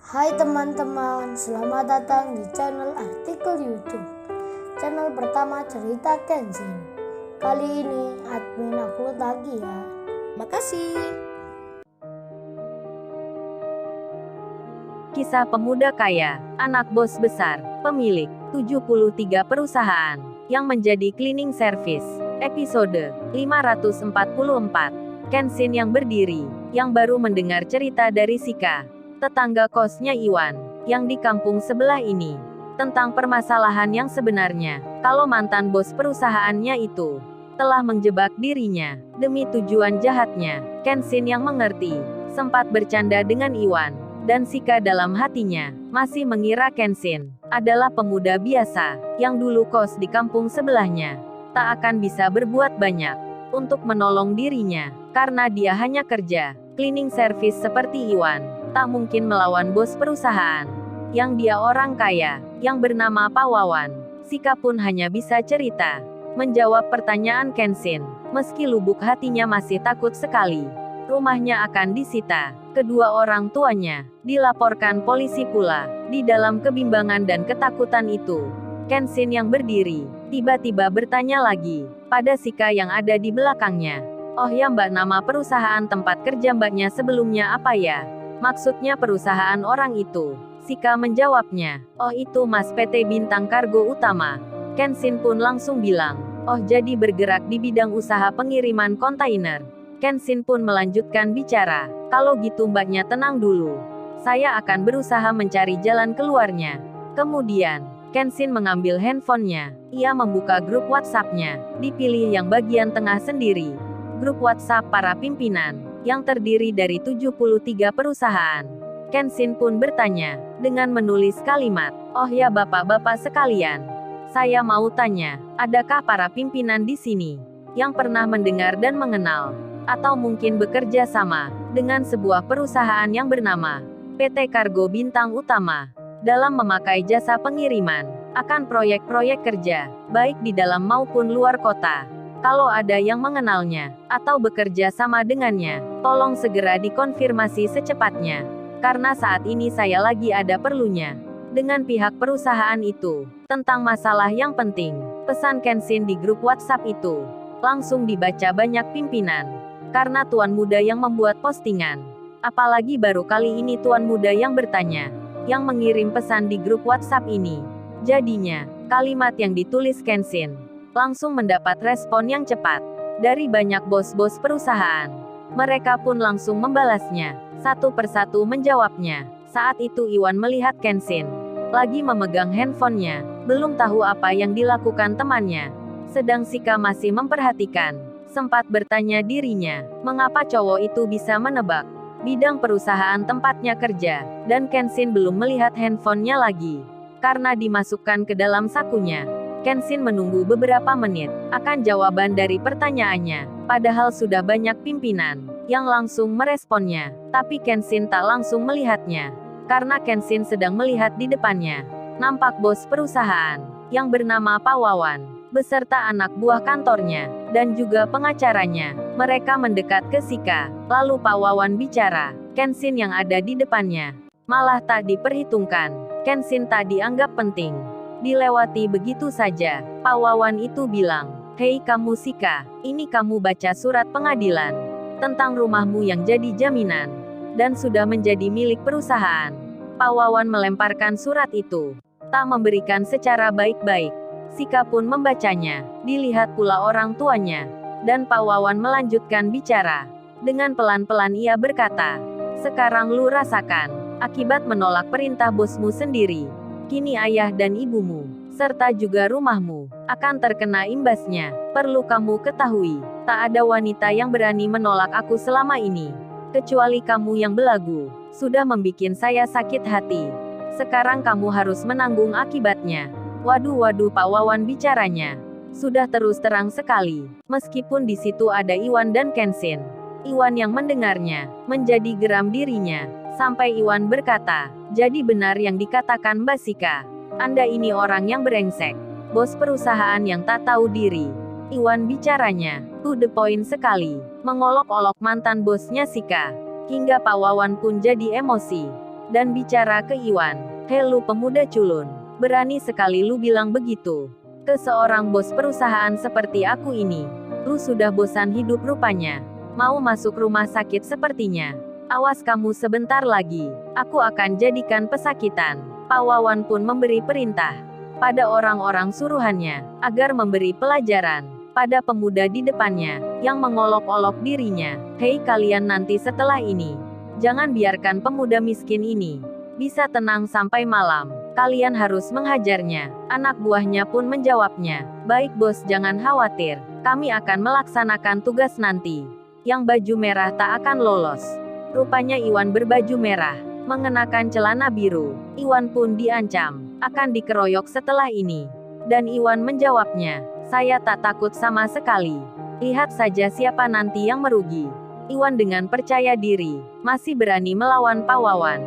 Hai teman-teman, selamat datang di channel artikel YouTube. Channel pertama cerita Kenshin. Kali ini admin upload lagi ya. Makasih. Kisah pemuda kaya, anak bos besar, pemilik 73 perusahaan, yang menjadi cleaning service. Episode 544. Kenshin yang berdiri, yang baru mendengar cerita dari Shika, tetangga kosnya Iwan, yang di kampung sebelah ini, tentang permasalahan yang sebenarnya, kalau mantan bos perusahaannya itu telah menjebak dirinya demi tujuan jahatnya. Kenshin yang mengerti, sempat bercanda dengan Iwan, dan Shika dalam hatinya masih mengira Kenshin adalah pemuda biasa yang dulu kos di kampung sebelahnya, tak akan bisa berbuat banyak untuk menolong dirinya, karena dia hanya kerja cleaning service seperti Iwan. Tak mungkin melawan bos perusahaan yang dia orang kaya, yang bernama Pak Wawan. Shika pun hanya bisa cerita, menjawab pertanyaan Kenshin, meski lubuk hatinya masih takut sekali. Rumahnya akan disita, kedua orang tuanya dilaporkan polisi pula. Di dalam kebimbangan dan ketakutan itu, Kenshin yang berdiri, tiba-tiba bertanya lagi pada Shika yang ada di belakangnya. Oh ya mbak, nama perusahaan tempat kerja mbaknya sebelumnya apa ya? Maksudnya perusahaan orang itu. Shika menjawabnya. Oh itu Mas, PT Bintang Kargo Utama. Kenshin pun langsung bilang, oh jadi bergerak di bidang usaha pengiriman kontainer. Kenshin pun melanjutkan bicara, kalau gitu mbaknya tenang dulu. Saya akan berusaha mencari jalan keluarnya. Kemudian, Kenshin mengambil handphonenya. Ia membuka grup WhatsApp-nya, dipilih yang bagian tengah sendiri. Grup WhatsApp para pimpinan, yang terdiri dari 73 perusahaan. Kenshin pun bertanya, dengan menulis kalimat, oh ya bapak-bapak sekalian, saya mau tanya, adakah para pimpinan di sini yang pernah mendengar dan mengenal, atau mungkin bekerja sama dengan sebuah perusahaan yang bernama PT Kargo Bintang Utama, dalam memakai jasa pengiriman akan proyek-proyek kerja, baik di dalam maupun luar kota? Kalau ada yang mengenalnya, atau bekerja sama dengannya, tolong segera dikonfirmasi secepatnya. Karena saat ini saya lagi ada perlunya dengan pihak perusahaan itu, tentang masalah yang penting. Pesan Kenshin di grup WhatsApp itu langsung dibaca banyak pimpinan, karena tuan muda yang membuat postingan. Apalagi baru kali ini tuan muda yang bertanya, yang mengirim pesan di grup WhatsApp ini. Jadinya, kalimat yang ditulis Kenshin langsung mendapat respon yang cepat dari banyak bos-bos perusahaan. Mereka pun langsung membalasnya, satu persatu menjawabnya. Saat itu Iwan melihat Kenshin lagi memegang handphonenya, belum tahu apa yang dilakukan temannya. Sedang Shika masih memperhatikan, sempat bertanya dirinya, mengapa cowok itu bisa menebak bidang perusahaan tempatnya kerja, dan Kenshin belum melihat handphonenya lagi, karena dimasukkan ke dalam sakunya. Kenshin menunggu beberapa menit akan jawaban dari pertanyaannya, padahal sudah banyak pimpinan yang langsung meresponnya, tapi Kenshin tak langsung melihatnya, karena Kenshin sedang melihat di depannya, nampak bos perusahaan yang bernama Pak Wawan, beserta anak buah kantornya, dan juga pengacaranya. Mereka mendekat ke Shika, lalu Pak Wawan bicara, Kenshin yang ada di depannya malah tak diperhitungkan. Kenshin tak dianggap penting, dilewati begitu saja. Pak Wawan itu bilang, hei kamu Shika, ini kamu baca surat pengadilan tentang rumahmu yang jadi jaminan dan sudah menjadi milik perusahaan. Pak Wawan melemparkan surat itu, tak memberikan secara baik-baik. Shika pun membacanya, dilihat pula orang tuanya, dan Pak Wawan melanjutkan bicara. Dengan pelan-pelan ia berkata, sekarang lu rasakan akibat menolak perintah bosmu sendiri. Kini ayah dan ibumu, serta juga rumahmu, akan terkena imbasnya. Perlu kamu ketahui, tak ada wanita yang berani menolak aku selama ini, kecuali kamu yang belagu, sudah membikin saya sakit hati. Sekarang kamu harus menanggung akibatnya. Waduh, Pak Wawan bicaranya sudah terus terang sekali, meskipun di situ ada Iwan dan Kenshin. Iwan yang mendengarnya, menjadi geram dirinya, sampai Iwan berkata, jadi benar yang dikatakan Mbak Shika. Anda ini orang yang brengsek, bos perusahaan yang tak tahu diri. Iwan bicaranya, to the point sekali, mengolok-olok mantan bosnya Shika, hingga Pak Wawan pun jadi emosi. dan bicara ke Iwan. "Hei lu pemuda culun, berani sekali lu bilang begitu ke seorang bos perusahaan seperti aku ini. Lu sudah bosan hidup rupanya. Mau masuk rumah sakit sepertinya. Awas kamu sebentar lagi, aku akan jadikan pesakitan." Pak Wawan pun memberi perintah pada orang-orang suruhannya agar memberi pelajaran pada pemuda di depannya yang mengolok-olok dirinya. "Hei kalian, nanti setelah ini, jangan biarkan pemuda miskin ini bisa tenang sampai malam. Kalian harus menghajarnya." Anak buahnya pun menjawabnya, "Baik bos, jangan khawatir. Kami akan melaksanakan tugas nanti. Yang baju merah tak akan lolos." Rupanya Iwan berbaju merah, mengenakan celana biru. Iwan pun diancam akan dikeroyok setelah ini. Dan Iwan menjawabnya, "Saya tak takut sama sekali. Lihat saja siapa nanti yang merugi." Iwan dengan percaya diri, masih berani melawan Pak Wawan,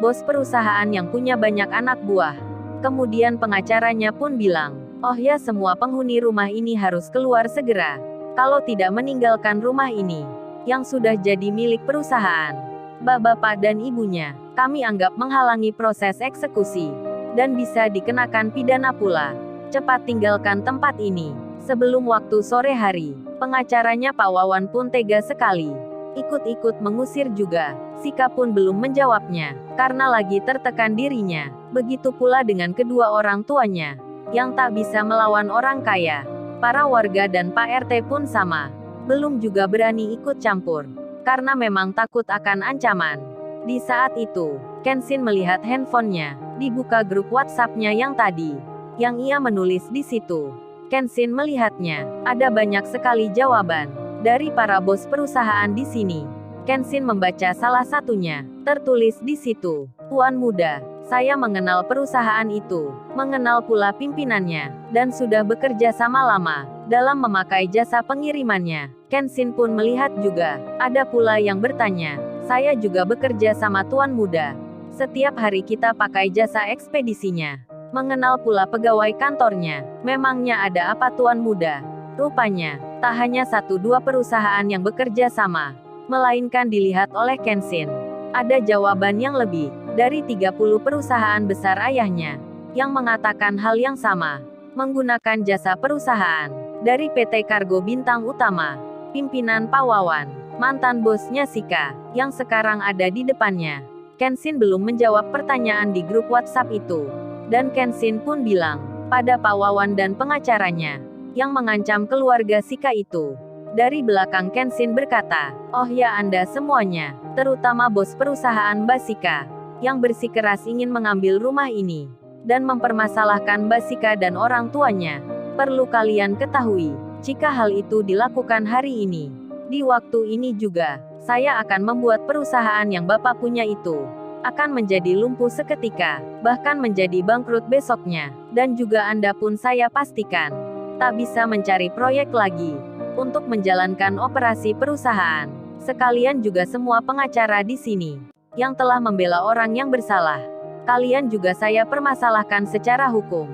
bos perusahaan yang punya banyak anak buah. Kemudian pengacaranya pun bilang, "Oh ya, semua penghuni rumah ini harus keluar segera. Kalau tidak meninggalkan rumah ini, yang sudah jadi milik perusahaan, bapak dan ibunya, kami anggap menghalangi proses eksekusi, dan bisa dikenakan pidana pula. Cepat tinggalkan tempat ini, sebelum waktu sore hari." Pengacaranya Pak Wawan pun tega sekali. Ikut-ikut mengusir juga. Sika pun belum menjawabnya, karena lagi tertekan dirinya. Begitu pula dengan kedua orang tuanya, yang tak bisa melawan orang kaya. Para warga dan Pak RT pun sama. Belum juga berani ikut campur, karena memang takut akan ancaman. Di saat itu, Kenshin melihat handphonenya, dibuka grup WhatsApp-nya yang tadi, yang ia menulis di situ. Kenshin melihatnya, ada banyak sekali jawaban dari para bos perusahaan di sini. Kenshin membaca salah satunya, tertulis di situ, "Tuan muda, saya mengenal perusahaan itu, mengenal pula pimpinannya, dan sudah bekerja sama lama dalam memakai jasa pengirimannya." Kenshin pun melihat juga, ada pula yang bertanya, "Saya juga bekerja sama Tuan muda. Setiap hari kita pakai jasa ekspedisinya. Mengenal pula pegawai kantornya. Memangnya ada apa Tuan muda?" Rupanya, tak hanya 1-2 perusahaan yang bekerja sama, melainkan dilihat oleh Kenshin. Ada jawaban yang lebih dari 30 perusahaan besar ayahnya, yang mengatakan hal yang sama, menggunakan jasa perusahaan. Dari PT Kargo Bintang Utama, pimpinan Pak Wawan, mantan bosnya Sika, yang sekarang ada di depannya. Kenshin belum menjawab pertanyaan di grup WhatsApp itu. Dan Kenshin pun bilang pada Pak Wawan dan pengacaranya, yang mengancam keluarga Sika itu. Dari belakang Kenshin berkata, "Oh ya Anda semuanya, terutama bos perusahaan Mbak Sika, yang bersikeras ingin mengambil rumah ini, dan mempermasalahkan Mbak Sika dan orang tuanya. Perlu kalian ketahui, jika hal itu dilakukan hari ini, di waktu ini juga, saya akan membuat perusahaan yang Bapak punya itu akan menjadi lumpuh seketika, bahkan menjadi bangkrut besoknya. Dan juga Anda pun saya pastikan tak bisa mencari proyek lagi untuk menjalankan operasi perusahaan. Sekalian juga semua pengacara di sini yang telah membela orang yang bersalah, kalian juga saya permasalahkan secara hukum.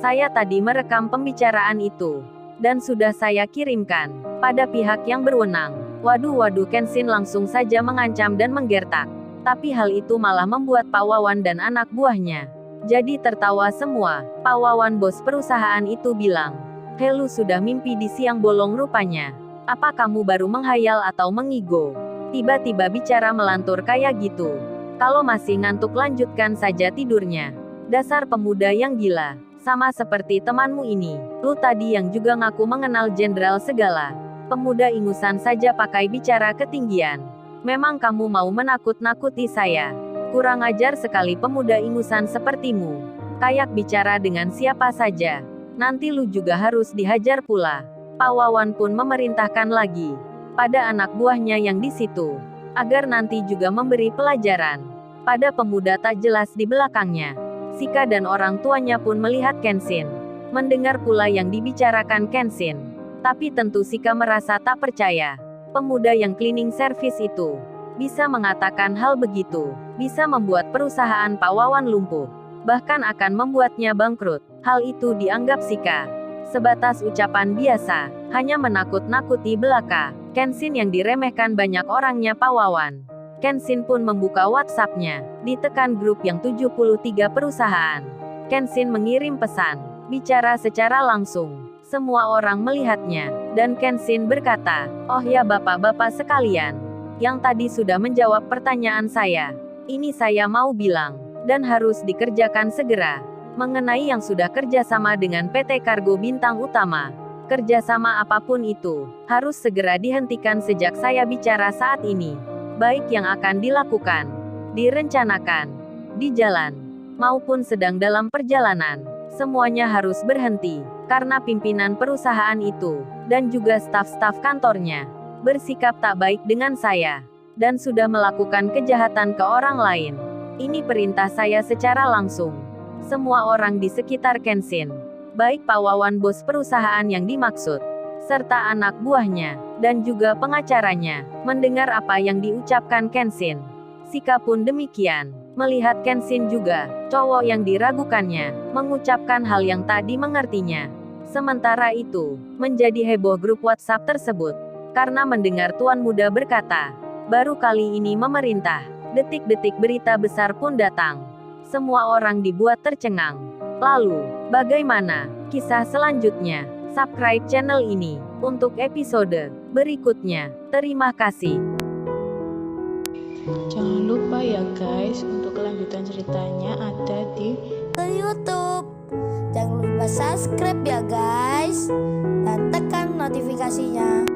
Saya tadi merekam pembicaraan itu dan sudah saya kirimkan pada pihak yang berwenang." Waduh, Kenshin langsung saja mengancam dan menggertak. Tapi hal itu malah membuat Pak Wawan dan anak buahnya jadi tertawa semua. Pak Wawan, bos perusahaan itu, bilang, "Hei lu sudah mimpi di siang bolong rupanya. Apa kamu baru menghayal atau mengigo? Tiba-tiba bicara melantur kayak gitu. Kalau masih ngantuk lanjutkan saja tidurnya. Dasar pemuda yang gila. Sama seperti temanmu ini. Lu tadi yang juga ngaku mengenal jenderal segala. Pemuda ingusan saja pakai bicara ketinggian. Memang kamu mau menakut-nakuti saya? Kurang ajar sekali pemuda ingusan sepertimu. Kayak bicara dengan siapa saja. Nanti lu juga harus dihajar pula." Pak Wawan pun memerintahkan lagi pada anak buahnya yang di situ, agar nanti juga memberi pelajaran pada pemuda tak jelas di belakangnya. Sika dan orang tuanya pun melihat Kenshin, mendengar pula yang dibicarakan Kenshin. Tapi tentu Sika merasa tak percaya. Pemuda yang cleaning service itu bisa mengatakan hal begitu, bisa membuat perusahaan Pak Wawan lumpuh, bahkan akan membuatnya bangkrut. Hal itu dianggap Sika sebatas ucapan biasa, hanya menakut-nakuti belaka. Kenshin yang diremehkan banyak orangnya Pak Wawan. Kenshin pun membuka WhatsApp-nya. Ditekan grup yang 73 perusahaan. Kenshin mengirim pesan. Bicara secara langsung. Semua orang melihatnya. Dan Kenshin berkata, "Oh ya bapak-bapak sekalian. Yang tadi sudah menjawab pertanyaan saya. Ini saya mau bilang. Dan harus dikerjakan segera. Mengenai yang sudah kerjasama dengan PT Kargo Bintang Utama. Kerjasama apapun itu, harus segera dihentikan sejak saya bicara saat ini. Baik yang akan dilakukan, direncanakan, di jalan, maupun sedang dalam perjalanan. Semuanya harus berhenti, karena pimpinan perusahaan itu, dan juga staf-staf kantornya, bersikap tak baik dengan saya, dan sudah melakukan kejahatan ke orang lain. Ini perintah saya secara langsung." Semua orang di sekitar Kenshin, baik Pak Wawan bos perusahaan yang dimaksud, serta anak buahnya, dan juga pengacaranya, mendengar apa yang diucapkan Kenshin. Sika pun demikian, melihat Kenshin juga, cowok yang diragukannya, mengucapkan hal yang tak dimengertinya. Sementara itu, menjadi heboh grup WhatsApp tersebut, karena mendengar Tuan Muda berkata, "Baru kali ini memerintah." Detik-detik berita besar pun datang. Semua orang dibuat tercengang. Lalu, bagaimana kisah selanjutnya? Subscribe channel ini untuk episode berikutnya. Terima kasih. Jangan lupa ya guys, untuk kelanjutan ceritanya ada di YouTube. Jangan lupa subscribe ya guys. Dan tekan notifikasinya.